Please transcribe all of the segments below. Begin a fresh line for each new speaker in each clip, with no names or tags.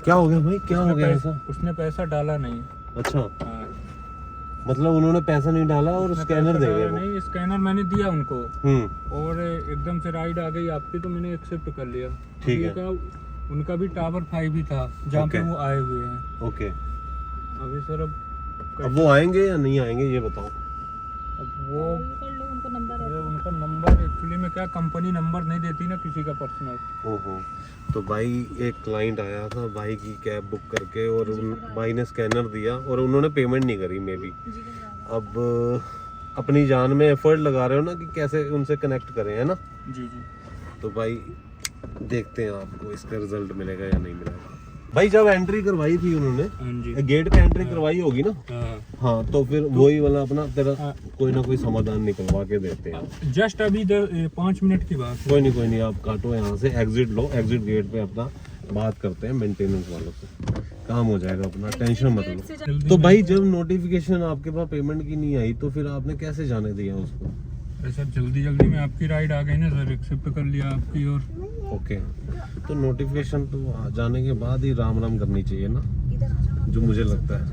क्या हो गया भाई, क्या हो गया ऐसा?
उसने पैसा डाला नहीं।
अच्छा,
हाँ,
मतलब उन्होंने पैसा नहीं डाला और
उसने
स्कैनर
पैसा
दे
डाला
गए वो।
नहीं, स्कैनर मैंने दिया उनको
हम्म,
और एकदम से राइड आ गई आपकी, तो मैंने एक्सेप्ट कर लिया।
ठीक
अब ये
है।
क्या, उनका भी टावर 5 ही था जहाँ पे
ओके।
वो आए हुए हैं।
ओके,
अभी सर
अब वो आएंगे या नहीं आएंगे ये बताओ।
अब वो
कर लो, उनको नंबर है।
ये उनका नंबर एक्चुअली में क्या, कंपनी नंबर नहीं देती ना किसी का पर्सनल।
ओहो, तो भाई एक क्लाइंट आया था भाई की कैब बुक करके और भाई ने स्कैनर दिया और उन्होंने पेमेंट नहीं करी मे बी। अब अपनी जान में एफर्ट लगा रहे हो ना कि कैसे उनसे कनेक्ट करें, है ना?
जी जी।
तो भाई देखते हैं आपको इसका रिजल्ट मिलेगा या नहीं मिलेगा। भाई जब एंट्री करवाई थी उन्होंने,
हाँ जी।
गेट पे एंट्री करवाई होगी ना?
हाँ।
हाँ, तो फिर वही वाला अपना तेरा कोई ना कोई समाधान निकलवा के देते हैं।
जस्ट अभी 5 मिनट की बात है।
कोई नहीं, आप काटो यहाँ से, एग्जिट लो, एग्जिट गेट पे अपना बात करते हैं मेंटेनेंस वालों से, काम हो जाएगा अपना, टेंशन मत लो। तो भाई जब नोटिफिकेशन आपके पास पेमेंट की नहीं आई तो फिर आपने कैसे जाने दिया उसको?
अरे सर जल्दी जल्दी में आपकी राइड आ गई ना सर, एक्सेप्ट कर लिया आपकी। और
ओके, तो नोटिफिकेशन तो आ जाने के बाद ही राम राम करनी चाहिए ना, जो मुझे लगता है।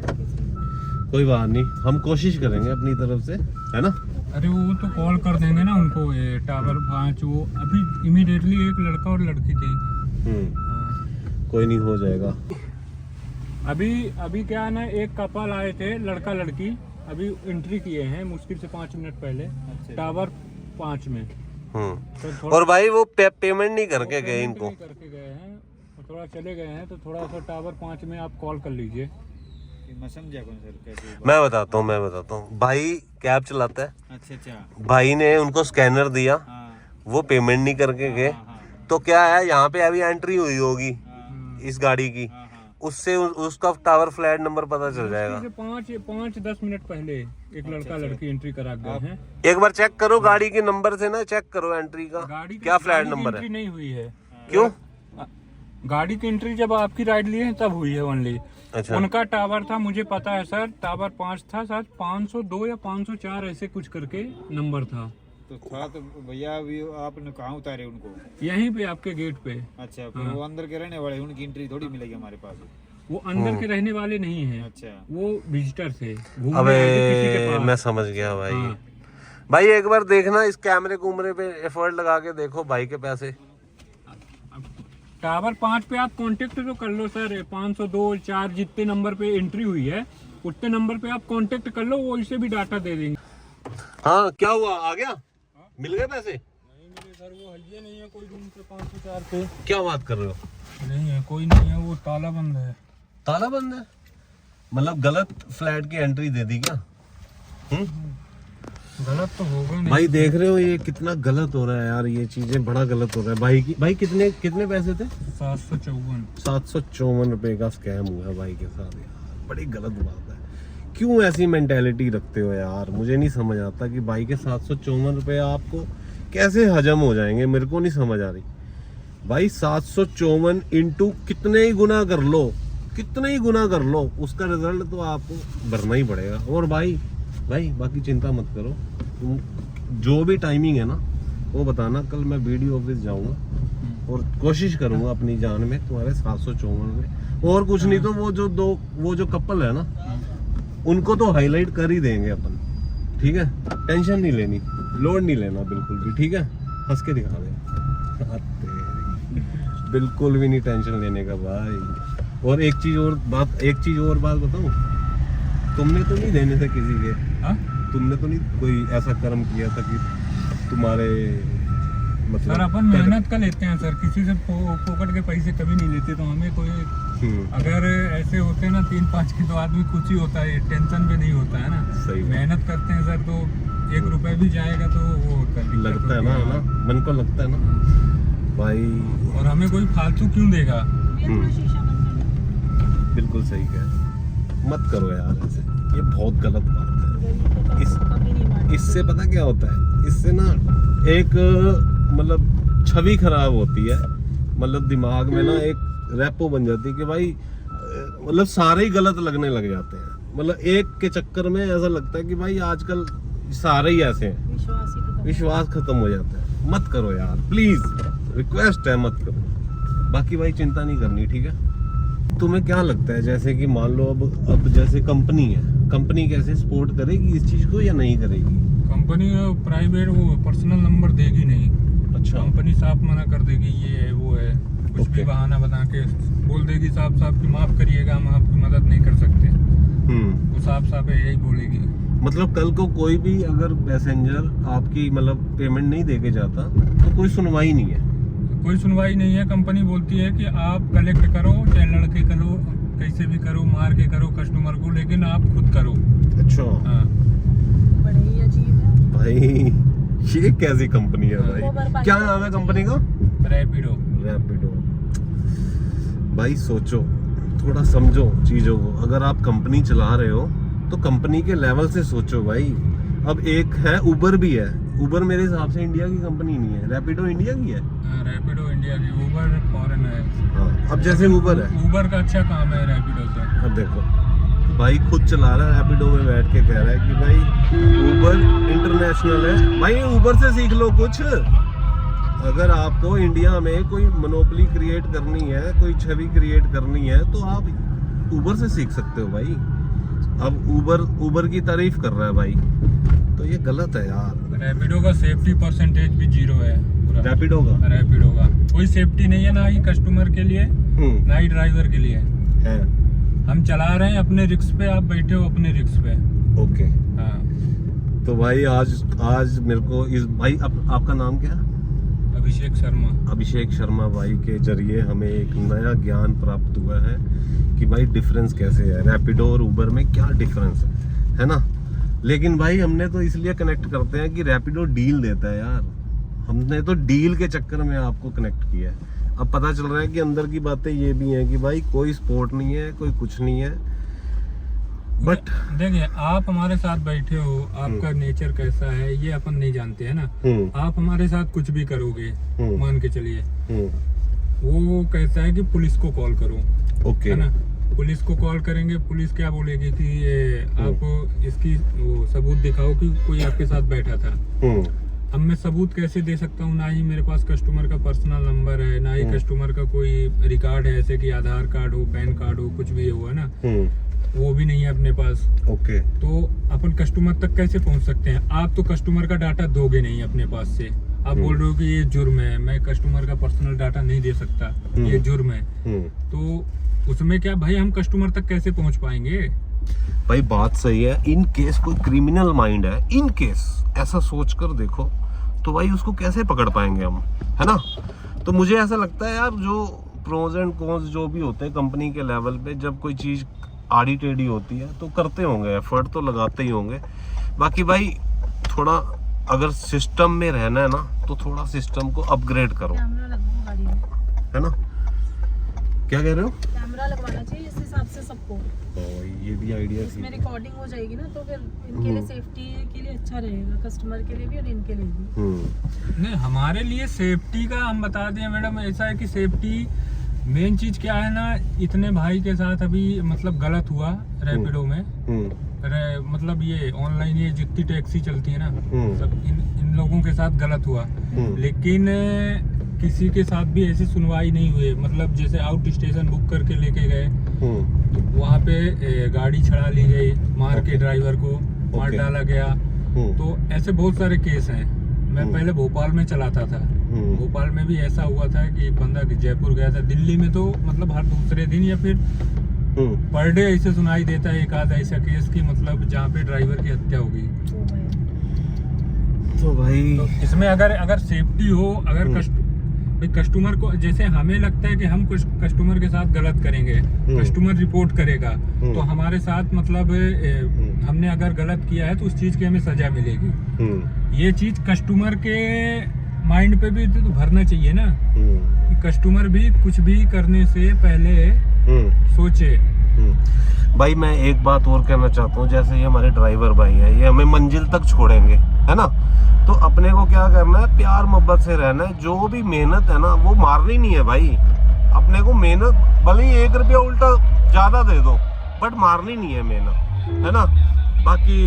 कोई बात नहीं, हम कोशिश करेंगे अपनी तरफ से, है ना?
अरे वो तो कॉल कर देंगे ना उनको, ये टावर 5 वो अभी इमीडिएटली एक लड़का और लड़की थी। हाँ।
कोई नहीं, हो जाएगा।
अभी क्या है ना, एक कपल आए थे लड़का लड़की, अभी एंट्री किए हैं मुश्किल से 5 मिनट पहले टावर 5 में। तो थोड़ा
और भाई वो पेमेंट नहीं करके गए
पेमेंट
इनको।
नहीं करके गए हैं, तो थोड़ा चले गए हैं, तो थोड़ा सा टावर 5 में आप कॉल कर लीजिए। मैं समझा कौन सर कैसे।
मैं बताता हूँ, भाई कैब चलाता है।
अच्छा।
भाई ने उनको स्कैनर दिया,
हाँ
वो पेमेंट नहीं करके गए, तो क्या है यहाँ पे अभी एंट्री हुई होगी इस गाड़ी की, उससे उसका टावर फ्लैट नंबर पता चल जाएगा।
5-10 मिनट पहले एक लड़का लड़की एंट्री करा गए हैं।
एक बार चेक करो गाड़ी के नंबर से ना, चेक करो एंट्री का
गाड़ी
क्या फ्लैट
गाड़ी की
नंबर
एंट्री
है।
नहीं हुई है।
क्यों?
गाड़ी की एंट्री जब आपकी राइड लिए हैं तब हुई है ओनली।
अच्छा,
उनका टावर था, मुझे पता है सर, टावर 5 था, शायद 502 या 504 ऐसे कुछ करके नंबर था।
तो था तो भैया अभी आपने कहाँ उतारे उनको?
यहीं पे आपके गेट पे।
अच्छा, फिर वो अंदर के रहने वाले, उनकी एंट्री थोड़ी मिलेगी हमारे पास।
वो अंदर के रहने वाले नहीं हैं।
अच्छा,
वो विजिटर थे, घूमने
अबे
आए थे किसी के पास।
मैं समझ गया भाई।
हाँ।
भाई एक बार देखना इस कैमरे कुमरे पे एफर्ट लगा के देखो भाई के पैसे।
टावर 5 पे आप कांटेक्ट तो कर लो सर, 502 4 जितने नंबर पे एंट्री हुई है उतने नंबर पे आप कांटेक्ट कर लो, वो इसे भी डाटा दे देंगे।
हाँ, क्या हुआ, आ गया? मिल गए पैसे?
नहीं मिले सर, वो हल्के नहीं है कोई रूम पे 504 पे।
क्या बात कर रहे हो?
नहीं है, कोई नहीं है, वो ताला बंद है।
ताला बंद है? मतलब गलत फ्लैट की एंट्री दे दी क्या?
गलत तो होगा नहीं
भाई देख रहे हो ये कितना गलत हो रहा है यार, ये चीजें बड़ा गलत हो रहा है। भाई कितने पैसे थे?
754।
754 रुपए का स्कैम हुआ भाई के साथ यार, बड़ी गलत बात है। क्यों ऐसी मेंटेलिटी रखते हो यार, मुझे नहीं समझ आता कि भाई के 754 रुपए आपको कैसे हजम हो जाएंगे, मेरे को नहीं समझ आ रही। भाई 754 इंटू कितने ही गुना कर लो, उसका रिजल्ट तो आपको भरना ही पड़ेगा। और भाई बाकी चिंता मत करो, तुम जो भी टाइमिंग है ना वो बताना, कल मैं बीडीओ ऑफिस जाऊंगा और कोशिश करूंगा अपनी जान में तुम्हारे 754 में, और कुछ नहीं तो वो जो कपल है ना उनको तो हाईलाइट कर ही देंगे अपन, ठीक है? टेंशन नहीं लेनी, लोड नहीं लेना बिल्कुल भी, ठीक है? हंस के दिखा दे, बिल्कुल भी नहीं टेंशन लेने का भाई। और एक चीज और बात बताऊं, तुमने तो नहीं देने थे किसी के?
हाँ?
तुमने तो नहीं कोई ऐसा कर्म किया था कि तुम्हारे मतलब
सर अपन मेहनत कर लेते हैं सर, किसी से फोकट के पैसे कभी नहीं लेते, तो हमें कोई अगर ऐसे होते ना 3-5 की तो आदमी कुछ ही होता है, टेंशन पे नहीं होता है ना।
सही
मेहनत करते हैं सर, तो 1 रुपए भी जाएगा तो वो
लगता है ना, मन को लगता है ना भाई।
और हमें कोई फालतू क्यों देगा?
बिल्कुल सही कह, मत करो यार ऐसे, ये बहुत गलत बात है। इससे पता क्या होता है, इससे ना एक मतलब छवि खराब होती है, मतलब दिमाग में ना एक रेपो बन जाती है कि भाई मतलब सारे ही गलत लगने लग जाते हैं। मतलब एक के चक्कर में ऐसा लगता है कि भाई आजकल सारे ही ऐसे हैं, विश्वास खत्म हो जाता है। मत करो यार प्लीज, रिक्वेस्ट है मत करो। बाकी भाई चिंता नहीं करनी, ठीक है? तुम्हें क्या लगता है, जैसे कि मान लो अब जैसे कंपनी है, कंपनी कैसे सपोर्ट करेगी इस चीज को या नहीं करेगी?
कंपनी प्राइवेट वो पर्सनल नंबर देगी नहीं।
अच्छा।
कंपनी साफ मना कर देगी ये है वो है, कुछ भी बहाना बना के बोल देगी साफ साफ कि माफ करिएगा, हम आपकी मदद नहीं कर सकते। वो साफ साफ यही बोलेगी।
मतलब कल को कोई भी अगर पैसेंजर आपकी मतलब पेमेंट नहीं देके जाता तो कोई सुनवाई नहीं है?
कोई सुनवाई नहीं है। कंपनी बोलती है कि आप कलेक्ट करो, चाहे लड़के करो, कैसे भी करो, मार के करो कस्टमर को, लेकिन आप खुद करो।
अच्छा।
हाँ।
बड़ा ही अजीब है
भाई ये कैसी कंपनी है भाई? क्या नाम है कंपनी का?
रैपिडो।
रैपिडो। भाई सोचो, थोड़ा समझो चीजों को। अगर आप कंपनी चला रहे हो तो कंपनी के लेवल से सोचो भाई। अब एक है उबर भी है। उबर मेरे हिसाब से इंडिया की कंपनी नहीं है, रैपिडो इंडिया की है।
रैपिडो इंडिया की, उबर फॉरेन है।
हाँ, अब जैसे उबर है,
उबर का अच्छा काम है रैपिडो से।
अब देखो भाई खुद चला रहा है रैपिडो में बैठ के, कह रहा है कि भाई उबर इंटरनेशनल है। भाई उबर से सीख लो कुछ। अगर आपको इंडिया में कोई मोनोपोली क्रिएट करनी है, कोई छवि क्रिएट करनी है, तो आप उबर से सीख सकते हो भाई। अब उबर की तारीफ कर रहा है भाई, तो ये गलत है यार।
रैपिडो का सेफ्टी परसेंटेज भी 0 है।
रैपिडो का
कोई सेफ्टी नहीं है, ना ही कस्टमर के लिए ना ही ड्राइवर के लिए
है।
हम चला रहे हैं अपने रिस्क पे, आप बैठे हो अपने रिस्क पे।
ओके।
हाँ।
तो भाई आज मेरे को इस भाई आपका नाम क्या है?
अभिषेक शर्मा
भाई के जरिए हमें एक नया ज्ञान प्राप्त हुआ है कि भाई डिफरेंस कैसे है, रैपिडो और उबर में क्या डिफरेंस है ना। लेकिन भाई हमने तो इसलिए कनेक्ट करते हैं कि रैपिडो डील देता है यार। हमने तो डील के चक्कर में आपको कनेक्ट किया है। अब पता चल रहा है कि अंदर की बातें ये भी हैं कि भाई कोई सपोर्ट नहीं है, कोई कुछ नहीं है। बट
देखिए, आप हमारे साथ बैठे हो, आपका नेचर कैसा है ये अपन नहीं जानते है ना। आप हमारे साथ कुछ भी करोगे, मान के चलिए, वो कहता है कि पुलिस को कॉल करो।
ओके।
है ना, पुलिस को कॉल करेंगे, पुलिस क्या बोलेगी कि ये आप इसकी वो सबूत दिखाओ कि कोई आपके साथ बैठा था। अब मैं सबूत कैसे दे सकता हूँ? ना ही मेरे पास कस्टमर का पर्सनल नंबर है, ना ही कस्टमर का कोई रिकॉर्ड है, ऐसे कि आधार कार्ड हो, पैन कार्ड हो, कुछ भी हो, है ना, वो भी नहीं है अपने पास।
ओके।
तो अपन कस्टमर तक कैसे पहुंच सकते हैं? आप तो कस्टमर का डाटा दोगे नहीं अपने पास से। आप बोल रहे हो कि ये जुर्म है, मैं कस्टमर का पर्सनल डाटा नहीं दे सकता, ये जुर्म है। तो उसमें क्या भाई, हम कस्टमर तक कैसे पहुंच पाएंगे?
भाई बात सही है। इन केस कोई क्रिमिनल माइंड है, इन केस ऐसा सोच कर देखो, तो भाई उसको कैसे पकड़ पाएंगे हम, है ना। तो मुझे ऐसा लगता है यार, जो प्रोज एंड कॉन्स जो भी होते हैं कंपनी के लेवल पे, जब कोई चीज आड़ी टेढ़ी होती है तो करते होंगे, एफर्ट तो लगाते ही होंगे। बाकी भाई थोड़ा अगर सिस्टम में रहना है ना, तो थोड़ा सिस्टम को अपग्रेड करो,
कैमरा लगवाओ गाड़ी में,
है ना। क्या कह रहे हो?
कैमरा लगवाना चाहिए इस हिसाब से सबको।
ये भी आइडिया
इसमें रिकॉर्डिंग हो जाएगी ना, तो फिर इनके लिए सेफ्टी के लिए अच्छा रहेगा, कस्टमर के लिए भी और इनके लिए भी।
नहीं, हमारे लिए सेफ्टी का हम बता दें मैडम, ऐसा है कि सेफ्टी मेन चीज क्या है ना। इतने भाई के साथ अभी मतलब गलत हुआ रैपिडो में। मतलब ये ऑनलाइन ये जितनी टैक्सी चलती है ना, सब इन लोगों के साथ गलत हुआ। लेकिन किसी के साथ भी ऐसी सुनवाई नहीं हुई। मतलब जैसे आउट स्टेशन बुक करके लेके गए, तो वहाँ पे गाड़ी छड़ा ली गई, मार के ड्राइवर को मार डाला गया। तो ऐसे बहुत सारे केस हैं। मैं पहले भोपाल में चलाता था, भोपाल में भी ऐसा हुआ था कि एक बंदा जयपुर गया था। दिल्ली में तो मतलब हर दूसरे दिन या फिर पर डे ऐसे सुनाई देता है एक आध ऐसा केस की मतलब जहाँ पे ड्राइवर की हत्या हो गई।
तो भाई
तो इसमें अगर सेफ्टी हो, अगर कस्टमर को, जैसे हमें लगता है कि हम कुछ कस्टमर के साथ गलत करेंगे, कस्टमर रिपोर्ट करेगा, तो हमारे साथ मतलब हमने अगर गलत किया है तो उस चीज की हमें सजा मिलेगी। ये चीज कस्टमर के माइंड पे भी तो भरना चाहिए ना, कि कस्टमर भी कुछ भी करने से पहले सोचे।
भाई मैं एक बात और कहना चाहता हूँ, जैसे ये हमारे ड्राइवर भाई हैं, ये हमें मंजिल तक छोड़ेंगे, है ना। तो अपने को क्या करना है, प्यार मोहब्बत से रहना है। जो भी मेहनत है ना, वो मारनी नहीं है भाई। अपने को मेहनत भले ही 1 रुपया उल्टा ज्यादा दे दो, बट मारनी नहीं है मेहनत, है ना। बाकी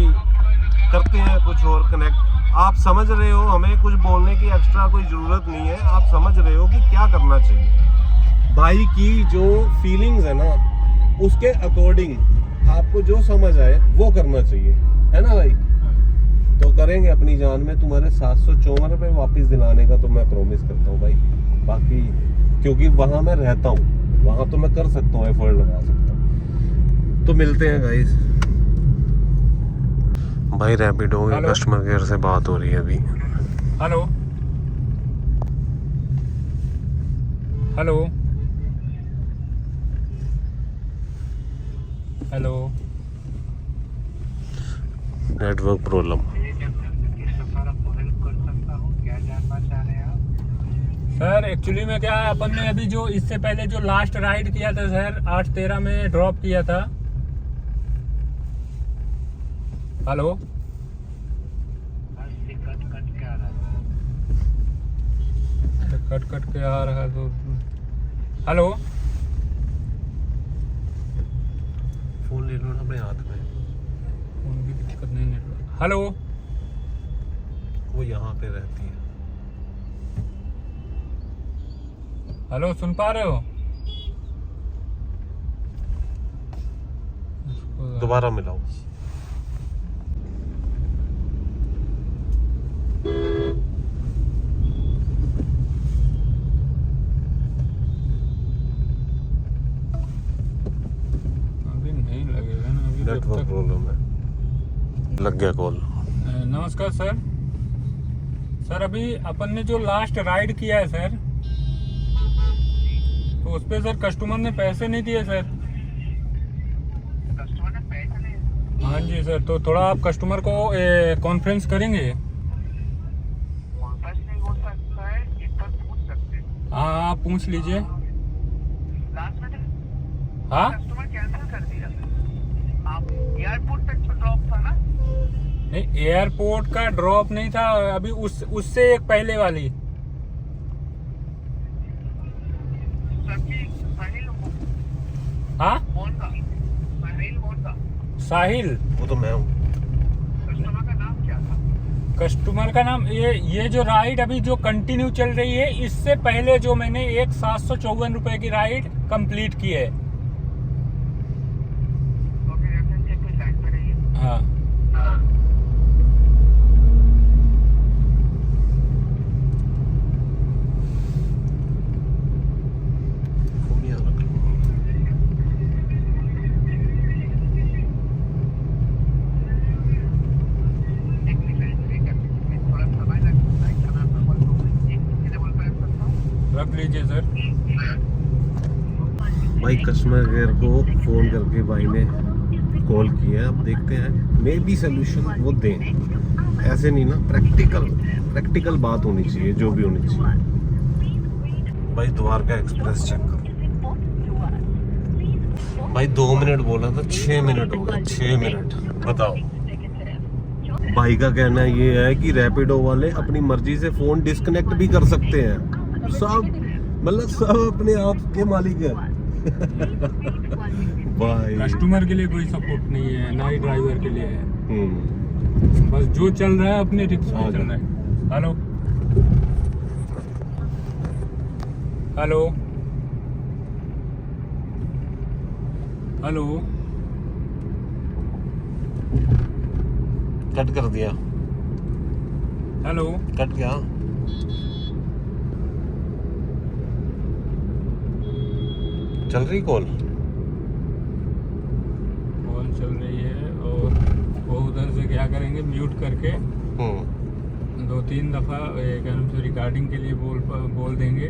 करते हैं कुछ और कनेक्ट। आप समझ रहे हो, हमें कुछ बोलने की एक्स्ट्रा कोई जरूरत नहीं है। आप समझ रहे हो कि क्या करना चाहिए। भाई की जो फीलिंग्स है ना उसके अकॉर्डिंग आपको जो समझ आए वो करना चाहिए, है ना भाई? तो करेंगे अपनी जान में। तुम्हारे 754 रुपये वापस दिलाने का तो मैं प्रॉमिस करता हूँ भाई। बाकी क्योंकि वहाँ मैं रहता हूँ, वहाँ तो मैं कर सकता हूँ, एफर्ट लगा सकता हूँ। तो मिलते हैं गाइस। भाई रैपिडो के कस्टमर केयर से बात हो रही है अभी।
Hello hello hello,
network problem.
Sir actually में क्या है, अपन ने अभी जो इससे पहले जो लास्ट राइड किया था सर 8:13 में ड्रॉप किया था। हेलो कट के आ रहा है तो हेलो,
फोन ले लो ना अपने हाथ में।
फोन की दिक्कत नहीं नेटवर्क। हेलो
वो यहाँ पे रहती है।
हेलो, सुन पा रहे हो?
दोबारा मिलाओ।
अभी नहीं लगेगा ना, अभी
नेटवर्क प्रॉब्लम है। लग गया कॉल।
नमस्कार सर। सर अभी अपन ने जो लास्ट राइड किया है सर, तो उस पे सर कस्टमर ने पैसे नहीं दिए सर।
कस्टमर ने पैसे नहीं?
हाँ जी सर, तो थोड़ा आप कस्टमर को कॉन्फ्रेंस करेंगे?
कॉन्फ्रेंस नहीं हो सकता है, इस पर पूछ सकते हैं।
हाँ आप पूछ लीजिए।
लास्ट में
हाँ
कस्टमर कैंसिल कर दिया। आप एयरपोर्ट पे ड्रॉप था ना?
नहीं, एयरपोर्ट का ड्रॉप नहीं था, अभी उससे एक पहले वाली।
साहिल
हाँ
कौन था? साहिल कौन था?
साहिल।
वो तो मैं हूँ।
कस्टमर का नाम क्या था?
कस्टमर का नाम ये जो राइड अभी जो कंटिन्यू चल रही है, इससे पहले जो मैंने एक 754 रुपए की राइड कंप्लीट की है।
ओके, रेफरेंस चेक पे लाइन पे रहिए।
हाँ
थोड़ा समय लगता है, खाना
रख लीजिए सर।
भाई कस्टमर केयर को फोन करके भाई ने कॉल किया। अब देखते हैं मे बी सोल्यूशन वो दें। ऐसे नहीं ना, प्रैक्टिकल बात होनी चाहिए, जो भी होनी चाहिए। भाई द्वारका एक्सप्रेस चेक करो। भाई 2 मिनट बोला था, 6 मिनट हो गए। 6 मिनट बताओ। भाई का कहना ये है कि रैपिडो वाले अपनी मर्जी से फोन डिस्कनेक्ट भी कर सकते हैं। सब मतलब सब अपने आप के मालिक है। भाई
कस्टमर के लिए कोई सपोर्ट नहीं है, ना ही ड्राइवर के लिए है। बस जो चल रहा है अपने रिस्क पे चल रहा है। हेलो हेलो हेलो,
कट कर दिया।
हेलो
कट गया। चल रही कॉल
चल रही है, और वो उधर से क्या करेंगे, म्यूट करके 2-3 दफा रिकॉर्डिंग के लिए बोल देंगे।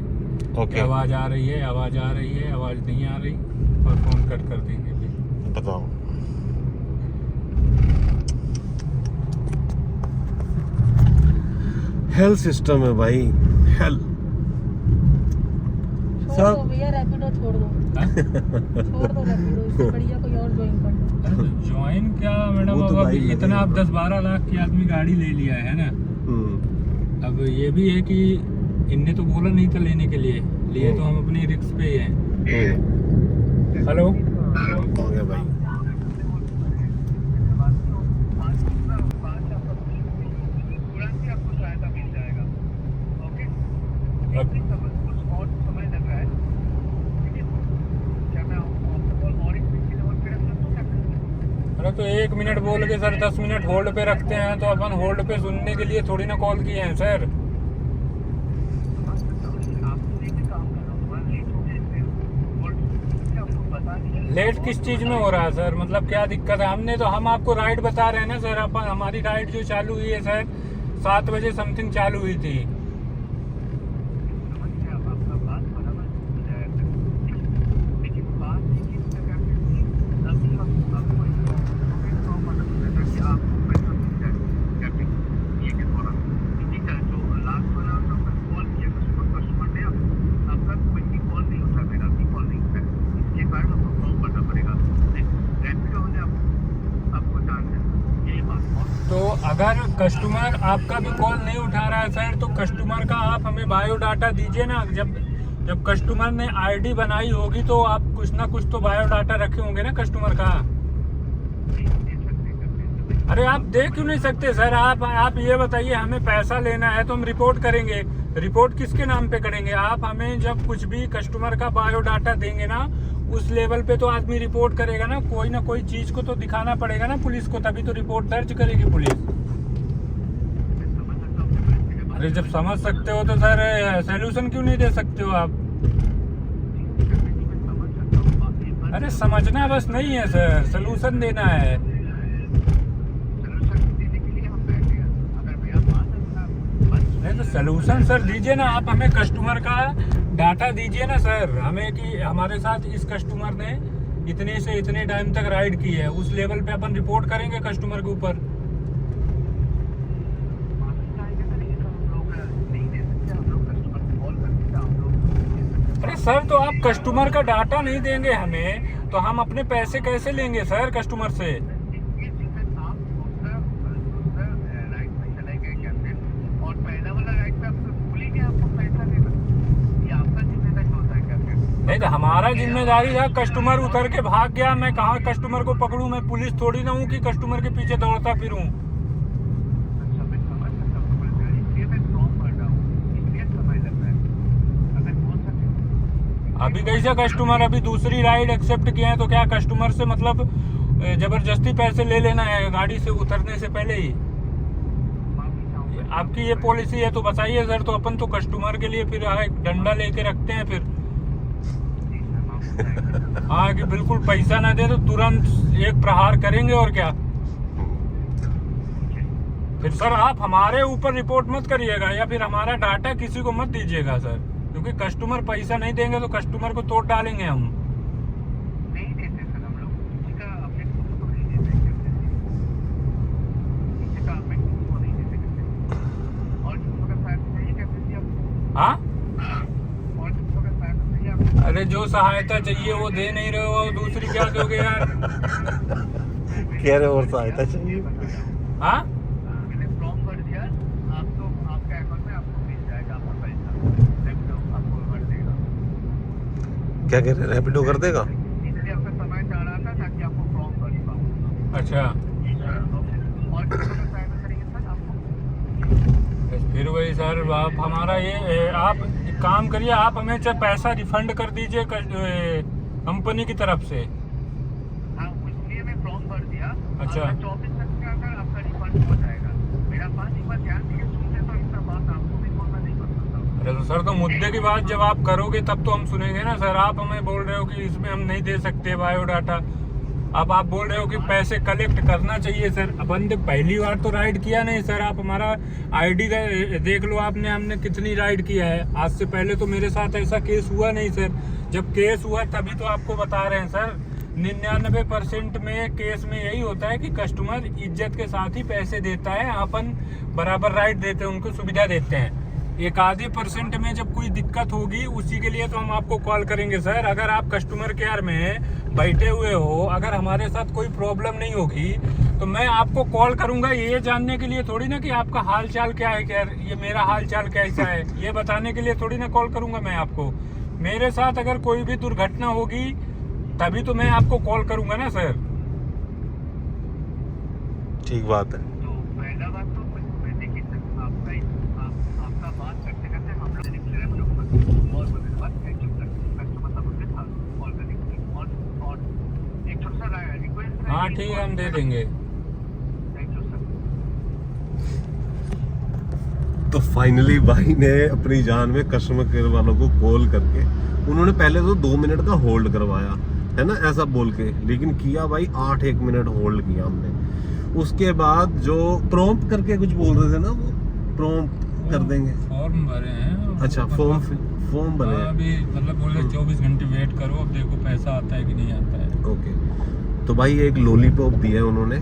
ओके
आवाज आ रही है, आवाज आ रही है, आवाज नहीं आ रही, और फोन कट कर देंगे फिर।
बताओ। हेल्थ सिस्टम है भाई, हेल्थ
छोड़ दो भैया, रैपिडो छोड़ दो। छोड़ दो रैपिडो, इससे बढ़िया कोई और ज्वाइन कर लो।
ज्वाइन क्या मैडम,
वो तो
अब
भाई
इतना आप
लगेगा।
10-12 लाख की आदमी गाड़ी ले लिया है ना। अब ये भी है कि इनने तो बोला नहीं था लेने के लिए तो हम अपनी रिस्क पे ही हैं। हेलो
हो गया भाई।
तुरंत ही आपको सहायता मिल जाएगा। ओके,
अब
कुछ और समय लग रहा है।
अरे तो 1 मिनट बोल के सर 10 मिनट होल्ड पे रखते हैं, तो अपन होल्ड पे सुनने के लिए थोड़ी ना कॉल किए हैं सर। लेट किस चीज में हो रहा है सर, मतलब क्या दिक्कत है? हम आपको राइड बता रहे हैं ना सर। अपन हमारी राइड जो चालू हुई है सर 7 बजे समथिंग चालू हुई थी। तो अगर कस्टमर आपका भी कॉल नहीं उठा रहा है सर, तो कस्टमर का आप हमें बायोडाटा दीजिए ना। जब कस्टमर ने आईडी बनाई होगी तो आप कुछ ना कुछ तो बायोडाटा रखे होंगे ना कस्टमर का। अरे आप दे क्यों नहीं सकते सर? आप ये बताइए, हमें पैसा लेना है तो हम रिपोर्ट करेंगे। रिपोर्ट किसके नाम पे करेंगे? आप हमें जब कुछ भी कस्टमर का बायोडाटा देंगे ना, उस लेवल पे तो आदमी रिपोर्ट करेगा ना। कोई चीज को तो दिखाना पड़ेगा ना पुलिस को, तभी तो रिपोर्ट दर्ज करेगी पुलिस। अरे जब समझ सकते हो तो सर सोल्यूशन क्यों नहीं दे सकते हो आप? अरे समझना बस नहीं है सर, सोल्यूशन देना है। नहीं तो सोल्यूशन सर दीजिए ना, आप हमें कस्टमर का डाटा दीजिए ना सर हमें, कि हमारे साथ इस कस्टमर ने इतने से इतने टाइम तक राइड की है। उस लेवल पे अपन रिपोर्ट करेंगे कस्टमर के ऊपर। अरे सर तो आप कस्टमर का डाटा नहीं देंगे हमें, तो हम अपने पैसे कैसे लेंगे सर कस्टमर से? नहीं तो हमारा जिम्मेदारी है, कस्टमर उतर के भाग गया, मैं कहाँ कस्टमर को पकड़ूं? मैं पुलिस थोड़ी ना हूँ कि कस्टमर के पीछे दौड़ता फिरूं। अभी कैसे कस्टमर अभी दूसरी राइड एक्सेप्ट किया है, तो क्या कस्टमर से मतलब जबरदस्ती पैसे ले लेना है गाड़ी से उतरने से पहले ही? आपकी ये पॉलिसी है तो बताइए सर। तो अपन तो कस्टमर के लिए फिर डंडा लेके रखते हैं फिर। हाँ कि बिल्कुल पैसा ना दे तो तुरंत एक प्रहार करेंगे, और क्या। फिर सर आप हमारे ऊपर रिपोर्ट मत करिएगा, या फिर हमारा डाटा किसी को मत दीजिएगा सर, क्योंकि कस्टमर पैसा नहीं देंगे तो कस्टमर को तोड़ डालेंगे हम।
नहीं देते सर हम लोग, किसी का अपने को नहीं देते, किसी का अपने को नहीं देते। और किसी का सहायता चाहिए कैसे जी आपको?
हाँ
और किसी का सहायता चाहिए आपको?
अरे जो सहायता चाहिए वो दे नहीं रहे हो, दूसरी क्या दोगे यार?
कह रहे और सहायता चाहिए।
हाँ
मैंने फॉर्म भर दिया, आपको आपका अकाउंट में आपको मिल जाएगा आपका पैसा, रैपिडो आपको भर देगा।
क्या कह रहे हैं, रैपिडो कर देगा?
इसलिए आपका समय चाह रहा था ताकि आपको फॉर्म भर पाऊँ।
अच्छा,
और किसी का सहायता करेंगे सर आपको?
फिर वही सर आप हमारा ये आप एक काम करिए, आप हमें चाहे पैसा रिफंड कर दीजिए कंपनी की तरफ से।
हाँ इसलिए मैं फॉर्म भर दिया।
अच्छा।
24 तक के अंदर आपका रिफंड हो जाएगा। मेरा बात एक बार ध्यान दीजिए, सुनते तो इतना बात आपको भी बोलना नहीं पड़ता।
अरे तो सर तो मुद्दे की बात जब आप करोगे तब तो हम सुनेंगे ना सर। आप हमें बोल रहे हो कि इसमें हम नहीं दे सकते बायोडाटा, अब आप बोल रहे हो कि पैसे कलेक्ट करना चाहिए सर। अपन ने पहली बार तो राइड किया नहीं सर, आप हमारा आईडी का देख लो, हमने कितनी राइड किया है। आज से पहले तो मेरे साथ ऐसा केस हुआ नहीं सर, जब केस हुआ तभी तो आपको बता रहे हैं सर। 99% में केस में यही होता है कि कस्टमर इज्जत के साथ ही पैसे देता है, अपन बराबर राइड देते हैं, उनको सुविधा देते हैं। 1-आधे% में जब कोई दिक्कत होगी उसी के लिए तो हम आपको कॉल करेंगे सर। अगर आप कस्टमर केयर में बैठे हुए हो, अगर हमारे साथ कोई प्रॉब्लम नहीं होगी तो मैं आपको कॉल करूंगा ये जानने के लिए थोड़ी ना कि आपका हाल चाल क्या है, क्या ये मेरा हाल चाल कैसा है ये बताने के लिए थोड़ी ना कॉल करूंगा मैं आपको। मेरे साथ अगर कोई भी दुर्घटना होगी तभी तो मैं आपको कॉल करूंगा ना सर।
ठीक बात है।
तो पहला बात तो देखिए सर, आपका बात करते करते हम लोग और कस्टमर सपोर्ट के साथ कॉल करने के लिए और एक छोटा सा रिक्वेस्ट है
हाँ ठीक है, हम दे देंगे।
Thank you sir.
तो फाइनली भाई ने अपनी जान में कस्टमर केयर वालों को कॉल करके, उन्होंने पहले तो 2 मिनट का होल्ड करवाया है ना, ऐसा बोल के, लेकिन किया भाई 8 मिनट होल्ड किया हमने। उसके बाद जो प्रॉम्प्ट करके कुछ बोल रहे थे ना, वो प्रॉम्प्ट कर देंगे।
फॉर्म भरे हैं।
अच्छा, फॉर्म भरे हैं।
अभी मतलब बोले 24 घंटे वेट करो, अब देखो पैसा आता है कि नहीं आता है।
ओके, तो भाई एक लॉलीपॉप दिया है उन्होंने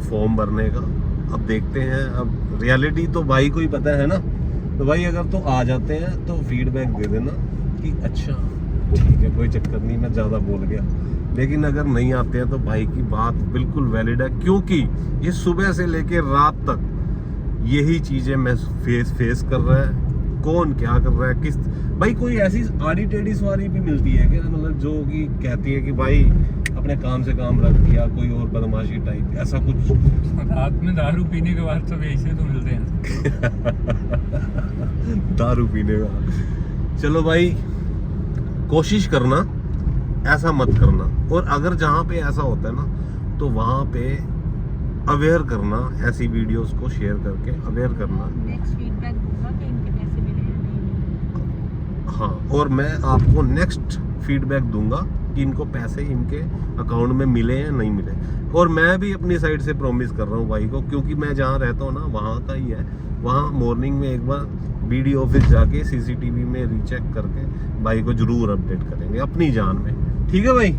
फॉर्म भरने का। अब देखते हैं, अब रियलिटी तो भाई को ही पता है ना। तो भाई अगर तो आ जाते हैं तो फीडबैक दे देना कि अच्छा ठीक है, कोई चक्कर नहीं, मैं ज़्यादा बोल गया। लेकिन अगर नहीं आते हैं तो भाई की बात बिल्कुल वैलिड है, क्योंकि ये सुबह से लेके रात तक यही चीज़ें मैं फेस कर रहा है। कौन क्या कर रहा है, किस भाई, कोई ऐसी आड़ी टेढ़ी सवारी भी मिलती है क्या, मतलब जो कि कहती है कि भाई अपने काम से काम रख दिया, कोई और बदमाशी टाइप, ऐसा कुछ?
रात में दारू पीने के बाद सब ऐसे तो मिलते हैं।
दारू पीने का। चलो भाई, कोशिश करना ऐसा मत करना, और अगर जहाँ पे ऐसा होता है ना तो वहाँ पे अवेयर करना, ऐसी वीडियोस को शेयर करके अवेयर करना।
नेक्स्ट फीडबैक दूंगा कि इनके पैसे मिले या नहीं मिले।
हाँ, और मैं आपको नेक्स्ट फीडबैक दूंगा कि इनको पैसे इनके अकाउंट में मिले या नहीं मिले। और मैं भी अपनी साइड से प्रॉमिस कर रहा हूँ भाई को, क्योंकि मैं जहाँ रहता हूँ ना वहाँ का ही है, वहाँ मॉर्निंग में एक बार BD ऑफिस जाके CCTV में रीचेक करके भाई को जरूर अपडेट करेंगे अपनी जान में। ठीक है भाई।